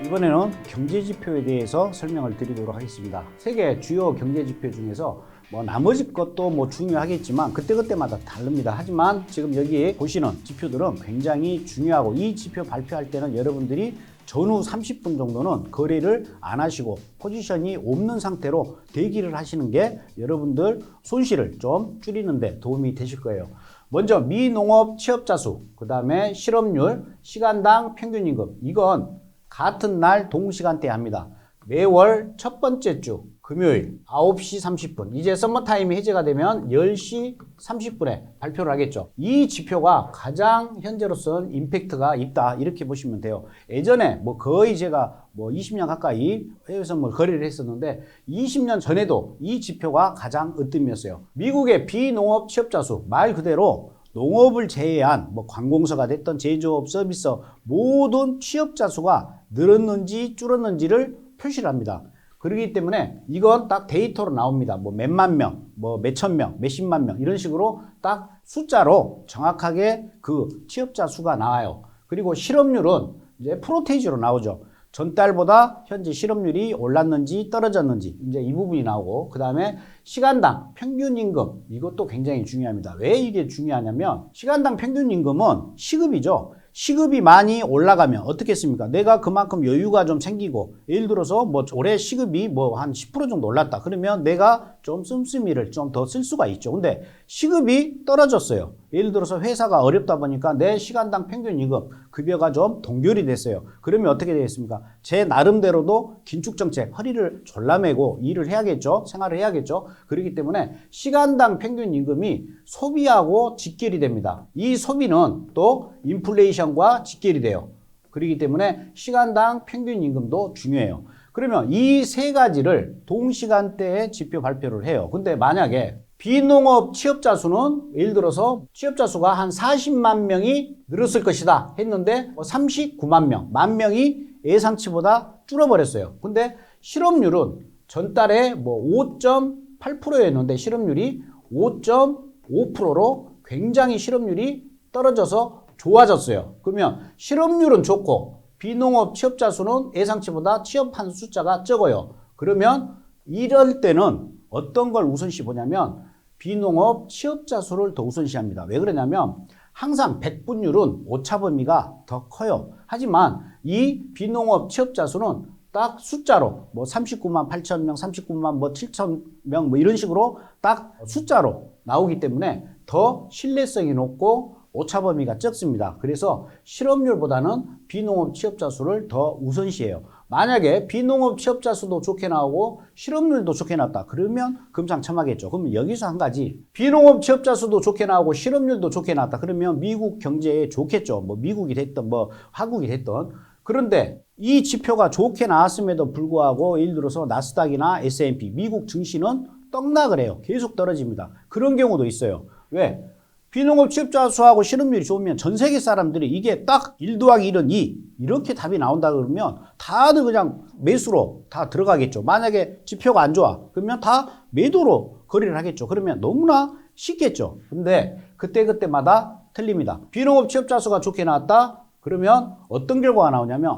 이번에는 경제지표에 대해서 설명을 드리도록 하겠습니다. 세계 주요 경제지표 중에서 나머지 것도 중요하겠지만 그때그때마다 다릅니다. 하지만 지금 여기 보시는 지표들은 굉장히 중요하고 이 지표 발표할 때는 여러분들이 전후 30분 정도는 거래를 안 하시고 포지션이 없는 상태로 대기를 하시는 게 여러분들 손실을 좀 줄이는 데 도움이 되실 거예요. 먼저 미농업 취업자 수, 그 다음에 실업률, 시간당 평균임금, 이건 같은 날 동시간대에 합니다. 매월 첫 번째 주 금요일 9시 30분, 이제 서머타임이 해제가 되면 10시 30분에 발표를 하겠죠. 이 지표가 가장 현재로서는 임팩트가 있다, 이렇게 보시면 돼요. 예전에 거의 제가 20년 가까이 해외에서 거래를 했었는데 20년 전에도 이 지표가 가장 으뜸이었어요. 미국의 비농업 취업자 수, 말 그대로 농업을 제외한 관공서가 됐던 제조업, 서비스 모든 취업자 수가 늘었는지 줄었는지를 표시를 합니다. 그렇기 때문에 이건 딱 데이터로 나옵니다. 몇만 명, 몇천 명, 몇십만 명 이런 식으로 딱 숫자로 정확하게 그 취업자 수가 나와요. 그리고 실업률은 이제 프로테이지로 나오죠. 전달보다 현재 실업률이 올랐는지 떨어졌는지 이제 이 부분이 나오고, 그 다음에 시간당 평균임금, 이것도 굉장히 중요합니다. 왜 이게 중요하냐면 시간당 평균임금은 시급이죠. 시급이 많이 올라가면 어떻겠습니까? 내가 그만큼 여유가 좀 생기고, 예를 들어서 올해 시급이 한 10% 정도 올랐다. 그러면 내가 좀 씀씀이를 좀 더 쓸 수가 있죠. 근데 시급이 떨어졌어요. 예를 들어서 회사가 어렵다 보니까 내 시간당 평균임금, 급여가 좀 동결이 됐어요. 그러면 어떻게 되겠습니까? 제 나름대로도 긴축정책, 허리를 졸라매고 일을 해야겠죠. 생활을 해야겠죠. 그렇기 때문에 시간당 평균임금이 소비하고 직결이 됩니다. 이 소비는 또 인플레이션과 직결이 돼요. 그렇기 때문에 시간당 평균임금도 중요해요. 그러면 이 세 가지를 동시간대에 지표 발표를 해요. 근데 만약에 비농업 취업자 수는 예를 들어서 취업자 수가 한 40만 명이 늘었을 것이다 했는데 39만 명, 만 명이 예상치보다 줄어버렸어요. 근데 실업률은 전달에 5.8%였는데 실업률이 5.5%로 굉장히 실업률이 떨어져서 좋아졌어요. 그러면 실업률은 좋고 비농업 취업자 수는 예상치보다 취업한 숫자가 적어요. 그러면 이럴 때는 어떤 걸 우선시 보냐면 비농업 취업자 수를 더 우선시합니다. 왜 그러냐면 항상 배분율은 오차 범위가 더 커요. 하지만 이 비농업 취업자 수는 딱 숫자로 39만 8천 명, 39만 7천 명 이런 식으로 딱 숫자로 나오기 때문에 더 신뢰성이 높고 오차 범위가 적습니다. 그래서 실업률보다는 비농업 취업자 수를 더 우선시해요. 만약에 비농업 취업자 수도 좋게 나오고 실업률도 좋게 나왔다. 그러면 금상첨화겠죠. 그러면 여기서 한 가지, 비농업 취업자 수도 좋게 나오고 실업률도 좋게 나왔다. 그러면 미국 경제에 좋겠죠. 미국이 됐든 화국이 됐든. 그런데 이 지표가 좋게 나왔음에도 불구하고 예를 들어서 나스닥이나 S&P, 미국 증시는 떡락을 해요. 계속 떨어집니다. 그런 경우도 있어요. 왜? 비농업 취업자 수하고 실업률이 좋으면 전 세계 사람들이 이게 딱 1 더하기 1은 2 이렇게 답이 나온다 그러면 다들 그냥 매수로 다 들어가겠죠. 만약에 지표가 안 좋아 그러면 다 매도로 거래를 하겠죠. 그러면 너무나 쉽겠죠. 근데 그때마다 틀립니다. 비농업 취업자 수가 좋게 나왔다 그러면 어떤 결과가 나오냐면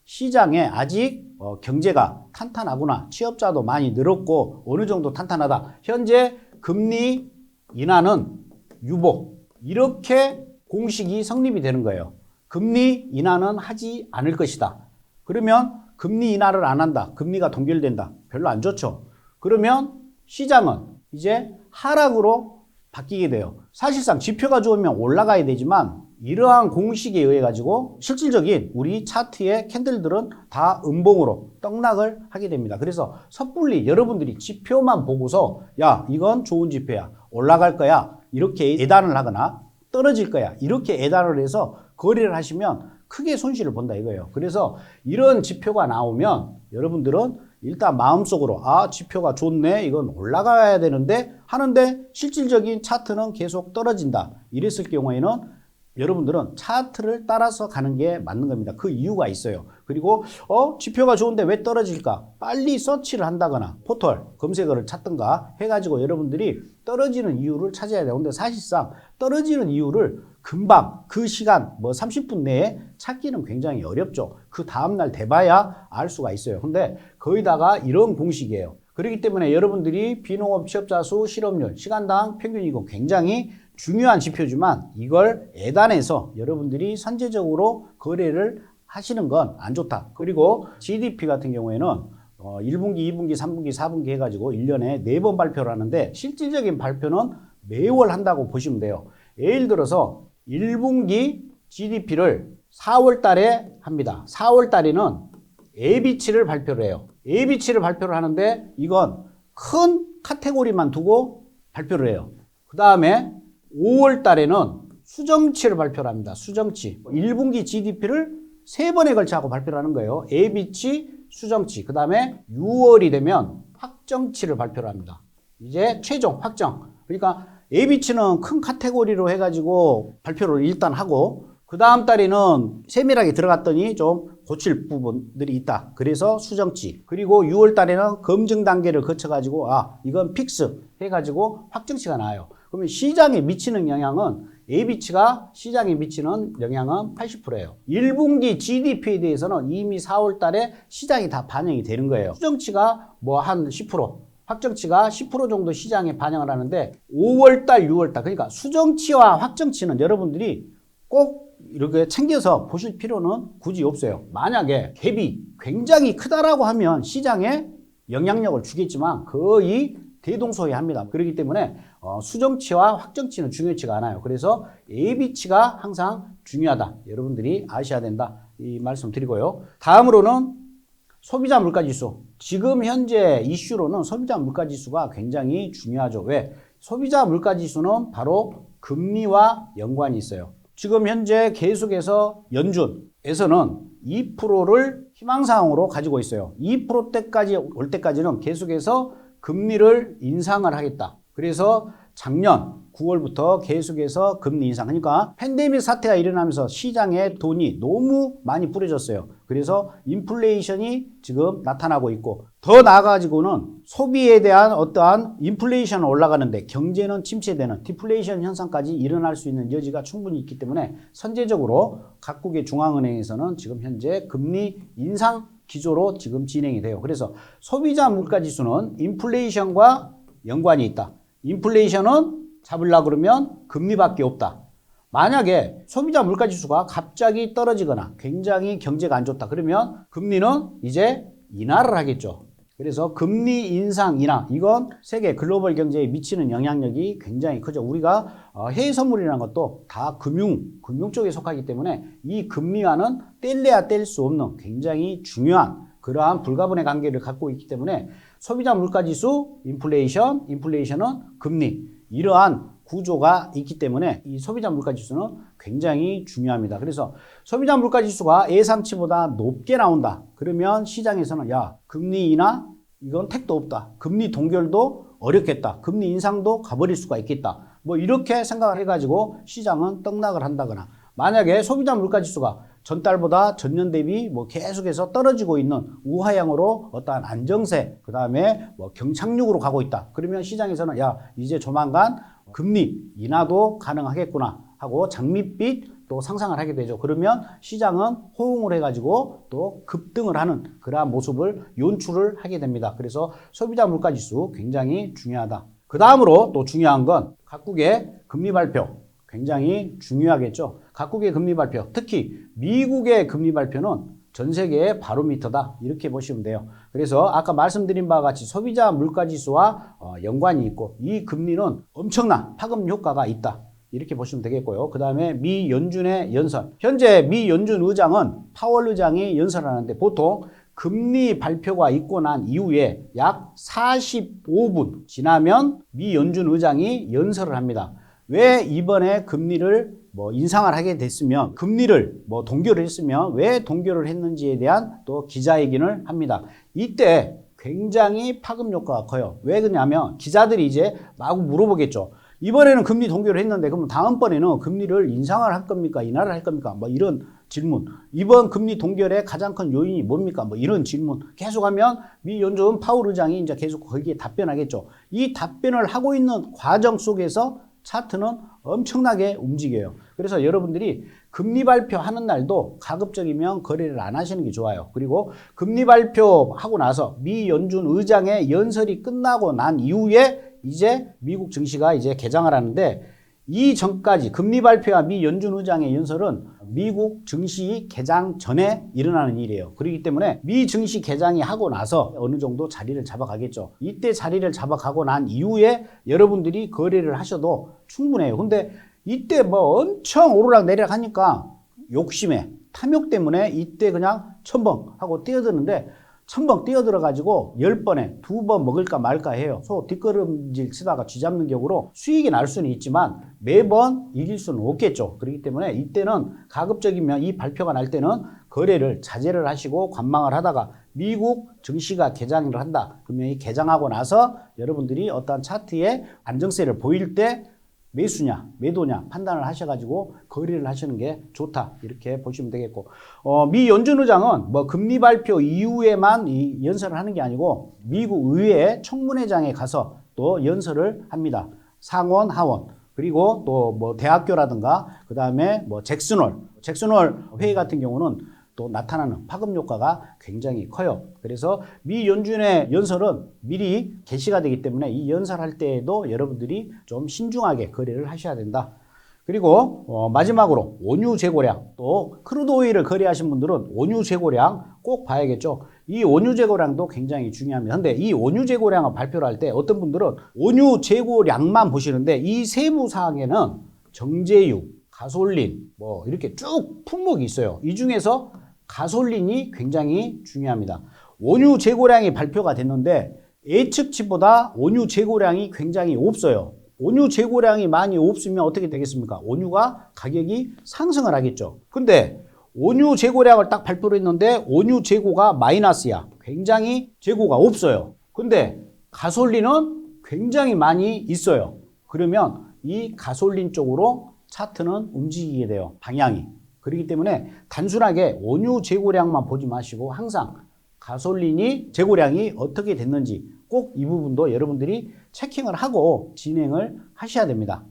시장에 아직 경제가 탄탄하구나, 취업자도 많이 늘었고 어느 정도 탄탄하다, 현재 금리 인하는 유보, 이렇게 공식이 성립이 되는 거예요. 금리 인하는 하지 않을 것이다. 그러면 금리 인하를 안 한다, 금리가 동결된다, 별로 안 좋죠. 그러면 시장은 이제 하락으로 바뀌게 돼요. 사실상 지표가 좋으면 올라가야 되지만 이러한 공식에 의해 가지고 실질적인 우리 차트의 캔들들은 다 음봉으로 떡락을 하게 됩니다. 그래서 섣불리 여러분들이 지표만 보고서 이건 좋은 지표야, 올라갈 거야 이렇게 예단을 하거나 떨어질 거야 이렇게 예단을 해서 거래를 하시면 크게 손실을 본다 이거예요. 그래서 이런 지표가 나오면 여러분들은 일단 마음속으로 지표가 좋네, 이건 올라가야 되는데 하는데 실질적인 차트는 계속 떨어진다, 이랬을 경우에는 여러분들은 차트를 따라서 가는 게 맞는 겁니다. 그 이유가 있어요. 그리고 지표가 좋은데 왜 떨어질까? 빨리 서치를 한다거나 포털 검색어를 찾든가 해가지고 여러분들이 떨어지는 이유를 찾아야 돼요. 근데 사실상 떨어지는 이유를 금방 그 시간 30분 내에 찾기는 굉장히 어렵죠. 그 다음날 돼봐야 알 수가 있어요. 근데 거기다가 이런 공식이에요. 그렇기 때문에 여러분들이 비농업 취업자 수, 실업률, 시간당 평균 이익은 굉장히 중요한 지표지만 이걸 애단해서 여러분들이 선제적으로 거래를 하시는 건 안 좋다. 그리고 GDP 같은 경우에는 1분기, 2분기, 3분기, 4분기 해가지고 1년에 4번 발표를 하는데 실질적인 발표는 매월 한다고 보시면 돼요. 예를 들어서 1분기 GDP를 4월 달에 합니다. 4월 달에는 AB치를 발표를 해요. AB치를 발표를 하는데 이건 큰 카테고리만 두고 발표를 해요. 그 다음에 5월 달에는 수정치를 발표를 합니다. 수정치. 1분기 GDP를 3번에 걸쳐 하고 발표를 하는 거예요. AB치, 수정치. 그 다음에 6월이 되면 확정치를 발표를 합니다. 이제 최종 확정. 그러니까 AB치는 큰 카테고리로 해가지고 발표를 일단 하고 그 다음 달에는 세밀하게 들어갔더니 좀 고칠 부분들이 있다. 그래서 수정치. 그리고 6월 달에는 검증 단계를 거쳐가지고 이건 픽스 해가지고 확정치가 나와요. 그러면 시장에 미치는 영향은 AB치가 시장에 미치는 영향은 80%예요. 1분기 GDP에 대해서는 이미 4월 달에 시장이 다 반영이 되는 거예요. 수정치가 한 10%, 확정치가 10% 정도 시장에 반영을 하는데 5월 달, 6월 달 그러니까 수정치와 확정치는 여러분들이 꼭 이렇게 챙겨서 보실 필요는 굳이 없어요. 만약에 갭이 굉장히 크다라고 하면 시장에 영향력을 주겠지만 거의 대동소이합니다. 그렇기 때문에 수정치와 확정치는 중요치가 않아요. 그래서 AB치가 항상 중요하다. 여러분들이 아셔야 된다. 이 말씀 드리고요. 다음으로는 소비자 물가지수. 지금 현재 이슈로는 소비자 물가지수가 굉장히 중요하죠. 왜? 소비자 물가지수는 바로 금리와 연관이 있어요. 지금 현재 계속해서 연준에서는 2%를 희망사항으로 가지고 있어요. 2%대까지 올 때까지는 계속해서 금리를 인상을 하겠다. 그래서 작년 9월부터 계속해서 금리 인상. 그러니까 팬데믹 사태가 일어나면서 시장에 돈이 너무 많이 뿌려졌어요. 그래서 인플레이션이 지금 나타나고 있고 더 나아가지고는 소비에 대한 어떠한 인플레이션은 올라가는데 경제는 침체되는 디플레이션 현상까지 일어날 수 있는 여지가 충분히 있기 때문에 선제적으로 각국의 중앙은행에서는 지금 현재 금리 인상 기조로 지금 진행이 돼요. 그래서 소비자 물가지수는 인플레이션과 연관이 있다. 인플레이션은 잡으려고 그러면 금리밖에 없다. 만약에 소비자 물가지수가 갑자기 떨어지거나 굉장히 경제가 안 좋다. 그러면 금리는 이제 인하를 하겠죠. 그래서 금리 인상 인하 이건 세계 글로벌 경제에 미치는 영향력이 굉장히 크죠. 우리가 해외 선물이라는 것도 다 금융 쪽에 속하기 때문에 이 금리와는 뗄래야 뗄 수 없는 굉장히 중요한 그러한 불가분의 관계를 갖고 있기 때문에 소비자 물가지수, 인플레이션은 금리 이러한 구조가 있기 때문에 이 소비자 물가지수는 굉장히 중요합니다. 그래서 소비자 물가지수가 예상치보다 높게 나온다. 그러면 시장에서는 금리 인하 이건 택도 없다. 금리 동결도 어렵겠다. 금리 인상도 가버릴 수가 있겠다. 이렇게 생각을 해가지고 시장은 떡락을 한다거나 만약에 소비자 물가지수가 전달보다 전년 대비 계속해서 떨어지고 있는 우하향으로 어떠한 안정세, 그 다음에 경착륙으로 가고 있다. 그러면 시장에서는 이제 조만간 금리 인하도 가능하겠구나 하고 장밋빛 또 상상을 하게 되죠. 그러면 시장은 호응을 해가지고 또 급등을 하는 그러한 모습을 연출을 하게 됩니다. 그래서 소비자 물가지수 굉장히 중요하다. 그 다음으로 또 중요한 건 각국의 금리 발표. 굉장히 중요하겠죠. 각국의 금리 발표, 특히 미국의 금리 발표는 전 세계의 바로미터다. 이렇게 보시면 돼요. 그래서 아까 말씀드린 바와 같이 소비자 물가지수와 연관이 있고 이 금리는 엄청난 파급 효과가 있다. 이렇게 보시면 되겠고요. 그 다음에 미 연준의 연설. 현재 미 연준 의장은 파월 의장이 연설하는데 보통 금리 발표가 있고 난 이후에 약 45분 지나면 미 연준 의장이 연설을 합니다. 왜 이번에 금리를 인상을 하게 됐으면 금리를 동결을 했으면 왜 동결을 했는지에 대한 또 기자회견을 합니다. 이때 굉장히 파급 효과가 커요. 왜 그러냐면 기자들이 이제 마구 물어보겠죠. 이번에는 금리 동결을 했는데 그러면 다음번에는 금리를 인상을 할 겁니까? 인하를 할 겁니까? 뭐 이런 질문. 이번 금리 동결의 가장 큰 요인이 뭡니까? 뭐 이런 질문. 계속하면 미 연준 파월 의장이 이제 계속 거기에 답변하겠죠. 이 답변을 하고 있는 과정 속에서 차트는 엄청나게 움직여요. 그래서 여러분들이 금리 발표하는 날도 가급적이면 거래를 안 하시는 게 좋아요. 그리고 금리 발표하고 나서 미 연준 의장의 연설이 끝나고 난 이후에 이제 미국 증시가 이제 개장을 하는데 이 전까지 금리 발표와 미 연준 의장의 연설은 미국 증시 개장 전에 일어나는 일이에요. 그렇기 때문에 미 증시 개장이 하고 나서 어느 정도 자리를 잡아가겠죠. 이때 자리를 잡아가고 난 이후에 여러분들이 거래를 하셔도 충분해요. 근데 이때 뭐 엄청 오르락 내리락 하니까 욕심에 탐욕 때문에 이때 그냥 첨벙 하고 뛰어드는데 첨벙 뛰어들어가지고 10번에 2번 먹을까 말까 해요. 소 뒷걸음질 치다가 쥐잡는 격으로 수익이 날 수는 있지만 매번 이길 수는 없겠죠. 그렇기 때문에 이때는 가급적이면 이 발표가 날 때는 거래를 자제를 하시고 관망을 하다가 미국 증시가 개장을 한다. 그러면 이 개장하고 나서 여러분들이 어떠한 차트의 안정세를 보일 때 매수냐 매도냐 판단을 하셔가지고 거래를 하시는 게 좋다 이렇게 보시면 되겠고 미 연준 의장은 뭐 금리 발표 이후에만 이 연설을 하는 게 아니고 미국 의회 청문회장에 가서 또 연설을 합니다. 상원 하원 그리고 또 뭐 대학교라든가 그 다음에 뭐 잭슨홀 회의 같은 경우는 또 나타나는 파급 효과가 굉장히 커요. 그래서 미 연준의 연설은 미리 개시가 되기 때문에 이 연설할 때에도 여러분들이 좀 신중하게 거래를 하셔야 된다. 그리고 마지막으로 원유 재고량, 또 크루드 오일을 거래하신 분들은 원유 재고량 꼭 봐야겠죠. 이 원유 재고량도 굉장히 중요합니다. 근데 이 원유 재고량을 발표를 할 때 어떤 분들은 원유 재고량만 보시는데 이 세부 사항에는 정제유, 가솔린 뭐 이렇게 쭉 품목이 있어요. 이 중에서 가솔린이 굉장히 중요합니다. 원유 재고량이 발표가 됐는데 예측치보다 원유 재고량이 굉장히 없어요. 원유 재고량이 많이 없으면 어떻게 되겠습니까? 원유가 가격이 상승을 하겠죠. 근데 원유 재고량을 딱 발표를 했는데 원유 재고가 마이너스야. 굉장히 재고가 없어요. 근데 가솔린은 굉장히 많이 있어요. 그러면 이 가솔린 쪽으로 차트는 움직이게 돼요. 방향이. 그렇기 때문에 단순하게 원유 재고량만 보지 마시고 항상 가솔린이 재고량이 어떻게 됐는지 꼭 이 부분도 여러분들이 체킹을 하고 진행을 하셔야 됩니다.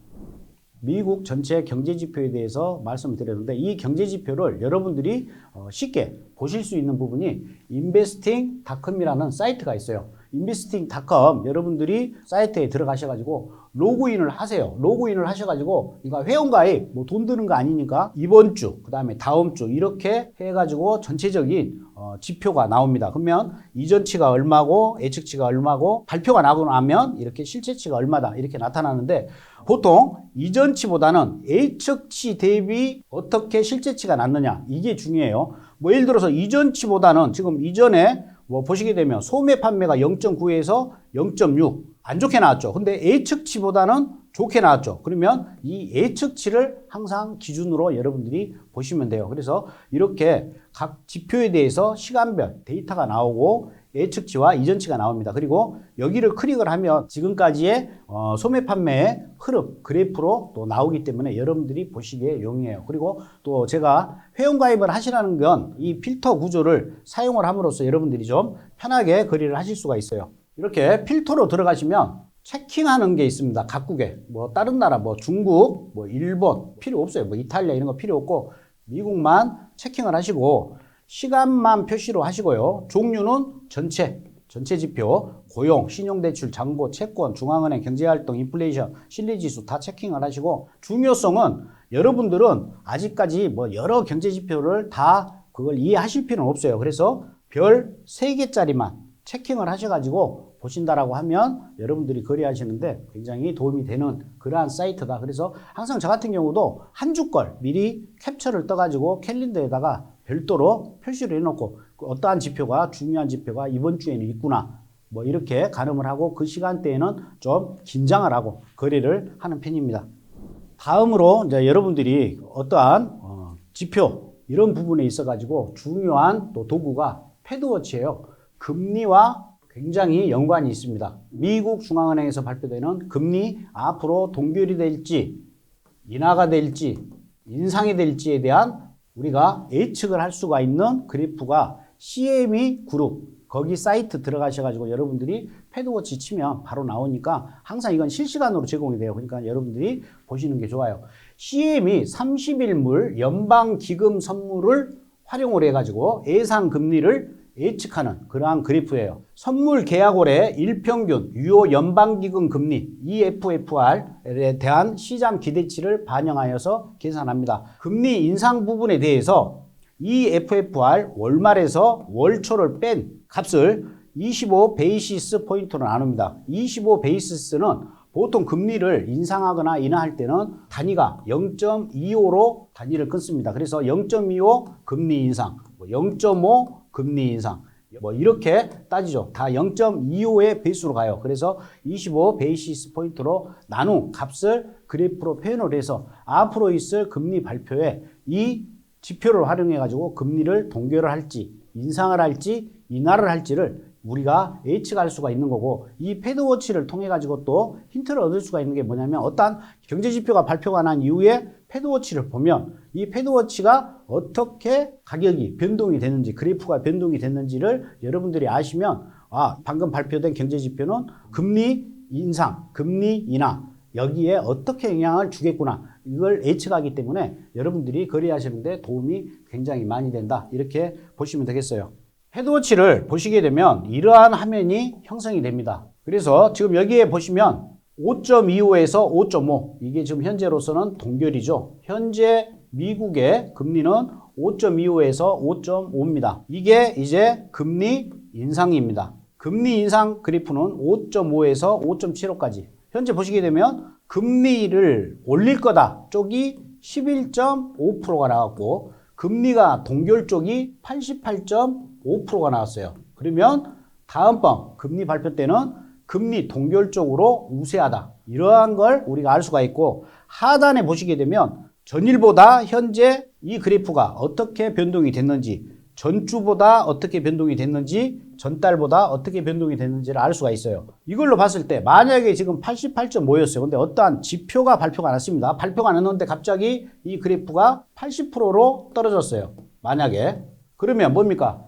미국 전체 경제지표에 대해서 말씀을 드렸는데 이 경제지표를 여러분들이 쉽게 보실 수 있는 부분이 investing.com이라는 사이트가 있어요. investing.com 여러분들이 사이트에 들어가셔가지고 로그인을 하세요. 로그인을 하셔가지고 그러니까 회원가입 뭐 돈 드는 거 아니니까 이번 주 그 다음에 다음 주 이렇게 해가지고 전체적인 지표가 나옵니다. 그러면 이전치가 얼마고 예측치가 얼마고 발표가 나고 나면 이렇게 실제치가 얼마다 이렇게 나타나는데 보통 이전치보다는 예측치 대비 어떻게 실제치가 났느냐 이게 중요해요. 뭐 예를 들어서 이전치보다는 지금 이전에 뭐 보시게 되면 소매 판매가 0.9에서 0.6 안 좋게 나왔죠. 근데 예측치보다는 좋게 나왔죠. 그러면 이 예측치를 항상 기준으로 여러분들이 보시면 돼요. 그래서 이렇게 각 지표에 대해서 시간별 데이터가 나오고 예측치와 이전치가 나옵니다. 그리고 여기를 클릭을 하면 지금까지의 소매 판매의 흐름 그래프로 또 나오기 때문에 여러분들이 보시기에 용이해요. 그리고 또 제가 회원가입을 하시라는 건 이 필터 구조를 사용을 함으로써 여러분들이 좀 편하게 거래를 하실 수가 있어요. 이렇게 필터로 들어가시면 체킹하는 게 있습니다. 각국에 뭐 다른 나라 뭐 중국 뭐 일본 필요 없어요. 뭐 이탈리아 이런 거 필요 없고 미국만 체킹을 하시고 시간만 표시로 하시고요. 종류는 전체 지표, 고용, 신용대출, 잔고, 채권, 중앙은행, 경제활동, 인플레이션, 신뢰지수 다 체킹을 하시고 중요성은 여러분들은 아직까지 뭐 여러 경제지표를 다 그걸 이해하실 필요는 없어요. 그래서 별 3개짜리만 체킹을 하셔가지고 보신다라고 하면 여러분들이 거래하시는데 굉장히 도움이 되는 그러한 사이트다. 그래서 항상 저 같은 경우도 한 주 걸 미리 캡처를 떠가지고 캘린더에다가 별도로 표시를 해놓고 어떠한 지표가 중요한 지표가 이번 주에는 있구나 뭐 이렇게 가늠을 하고 그 시간대에는 좀 긴장을 하고 거래를 하는 편입니다. 다음으로 이제 여러분들이 어떠한 지표 이런 부분에 있어 가지고 중요한 또 도구가 패드워치예요. 금리와 굉장히 연관이 있습니다. 미국 중앙은행에서 발표되는 금리 앞으로 동결이 될지 인하가 될지 인상이 될지에 대한 우리가 예측을 할 수가 있는 그래프가 CME 그룹 거기 사이트 들어가셔가지고 여러분들이 패드워치 치면 바로 나오니까 항상 이건 실시간으로 제공이 돼요. 그러니까 여러분들이 보시는 게 좋아요. CME 30일물 연방기금 선물을 활용을 해가지고 예상 금리를 예측하는 그러한 그래프예요. 선물 계약월의 일평균 유효 연방기금 금리 EFFR에 대한 시장 기대치를 반영하여서 계산합니다. 금리 인상 부분에 대해서 EFFR 월말에서 월초를 뺀 값을 25 베이시스 포인트로 나눕니다. 25 베이시스는 보통 금리를 인상하거나 인하할 때는 단위가 0.25로 단위를 끊습니다. 그래서 0.25 금리 인상, 0.5 금리 인상 이렇게 따지죠. 다 0.25의 베이스로 가요. 그래서 25 베이시스 포인트로 나눈 값을 그래프로 표현을 해서 앞으로 있을 금리 발표에 이 지표를 활용해 가지고 금리를 동결을 할지 인상을 할지 인하를 할지를 우리가 예측할 수가 있는 거고, 이 패드워치를 통해 가지고 또 힌트를 얻을 수가 있는 게 뭐냐면, 어떠한 경제지표가 발표가 난 이후에 패드워치를 보면 이 패드워치가 어떻게 가격이 변동이 되는지, 그래프가 변동이 됐는지를 여러분들이 아시면, 아, 방금 발표된 경제지표는 금리 인상, 금리 인하 여기에 어떻게 영향을 주겠구나, 이걸 예측하기 때문에 여러분들이 거래하시는데 도움이 굉장히 많이 된다, 이렇게 보시면 되겠어요. 패드워치를 보시게 되면 이러한 화면이 형성이 됩니다. 그래서 지금 여기에 보시면 5.25에서 5.5, 이게 지금 현재로서는 동결이죠. 현재 미국의 금리는 5.25에서 5.5입니다. 이게 이제 금리 인상입니다. 금리 인상 그래프는 5.5에서 5.75까지. 현재 보시게 되면 금리를 올릴 거다 쪽이 11.5%가 나왔고, 금리가 동결 쪽이 88.5%가 나왔어요. 그러면 다음번 금리 발표 때는 금리 동결 쪽으로 우세하다, 이러한 걸 우리가 알 수가 있고, 하단에 보시게 되면 전일보다 현재 이 그래프가 어떻게 변동이 됐는지, 전주보다 어떻게 변동이 됐는지, 전달보다 어떻게 변동이 됐는지를 알 수가 있어요. 이걸로 봤을 때 만약에 지금 88.5였어요. 근데 어떠한 지표가 발표가 났습니다. 발표가 났는데 갑자기 이 그래프가 80%로 떨어졌어요. 만약에. 그러면 뭡니까?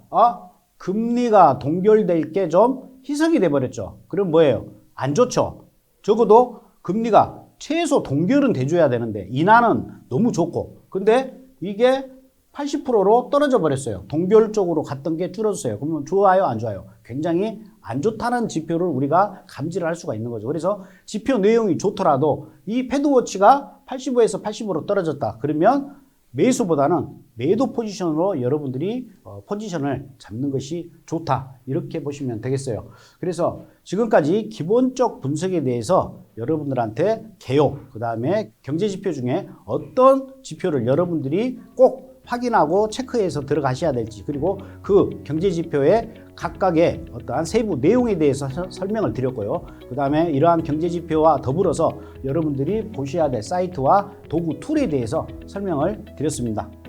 금리가 동결될 게 좀 희석이 돼버렸죠. 그럼 뭐예요? 안 좋죠. 적어도 금리가 최소 동결은 돼줘야 되는데, 인하는 너무 좋고, 근데 이게 80%로 떨어져 버렸어요. 동결 쪽으로 갔던 게 줄어졌어요. 그러면 좋아요, 안 좋아요? 굉장히 안 좋다는 지표를 우리가 감지를 할 수가 있는 거죠. 그래서 지표 내용이 좋더라도 이 패드워치가 85에서 80으로 떨어졌다, 그러면 매수보다는 매도 포지션으로 여러분들이 포지션을 잡는 것이 좋다, 이렇게 보시면 되겠어요. 그래서 지금까지 기본적 분석에 대해서 여러분들한테 개요, 그 다음에 경제지표 중에 어떤 지표를 여러분들이 꼭 확인하고 체크해서 들어가셔야 될지, 그리고 그 경제지표의 각각의 어떠한 세부 내용에 대해서 설명을 드렸고요. 그 다음에 이러한 경제지표와 더불어서 여러분들이 보셔야 될 사이트와 도구 툴에 대해서 설명을 드렸습니다.